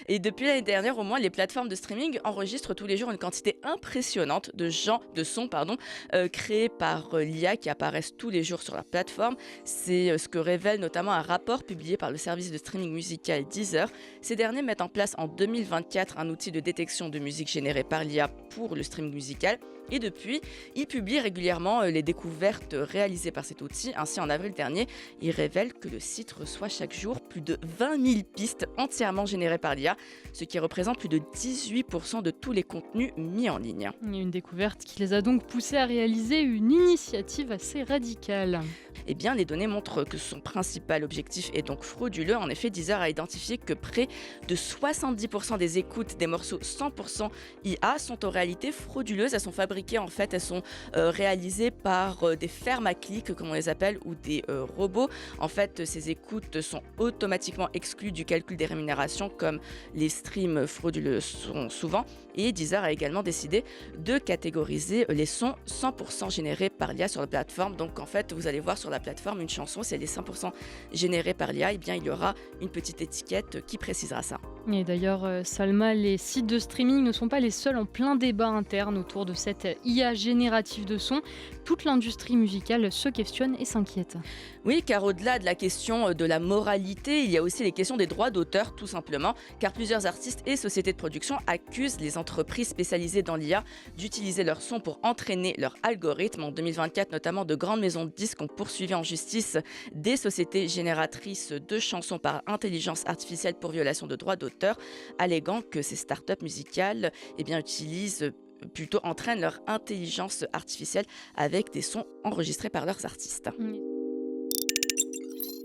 Et depuis l'année dernière, au moins, les plateformes de streaming enregistrent tous les jours une quantité impressionnante de sons créés par l'IA qui apparaissent tous les jours sur la plateforme. C'est ce que révèle notamment un rapport publié par le service de streaming musical Deezer. Ces derniers mettent en place en 2024 un outil de détection de musique générée par l'IA pour le streaming musical. Et depuis, ils publient régulièrement les découvertes réalisées par cet outil. Ainsi, en avril dernier, ils révèlent que le site reçoit chaque jour plus de 20 000 pistes entièrement générées par l'IA, ce qui représente plus de 18% de tous les contenus mis en ligne. Une découverte qui les a donc poussés à réaliser une initiative assez radicale. Eh bien, les données montrent que son principal objectif est donc frauduleux. En effet, Deezer a identifié que près de 70% des écoutes des morceaux 100% IA sont en réalité frauduleuses. Elles sont fabriquées, en fait, elles sont réalisées par des fermes à clics, comme on les appelle, ou des robots. En fait, ces écoutes sont automatiquement exclues du calcul des rémunérations, comme les streams frauduleux sont souvent. Et Deezer a également décidé de catégoriser les sons 100% générés par l'IA sur la plateforme. Donc, en fait, vous allez voir sur la plateforme une chanson, si elle est 100% générée par l'IA, eh bien, il y aura une petite étiquette qui précisera ça. Et d'ailleurs, Salma, les sites de streaming ne sont pas les seuls en plein débat interne autour de cette IA générative de son. Toute l'industrie musicale se questionne et s'inquiète. Oui, car au-delà de la question de la moralité, il y a aussi les questions des droits d'auteur, tout simplement, car plusieurs artistes et sociétés de production accusent les entreprises spécialisées dans l'IA d'utiliser leur son pour entraîner leur algorithme. En 2024, notamment, de grandes maisons de disques ont poursuivi en justice des sociétés génératrices de chansons par intelligence artificielle pour violation de droits d'auteur, alléguant que ces startups musicales entraînent leur intelligence artificielle avec des sons enregistrés par leurs artistes.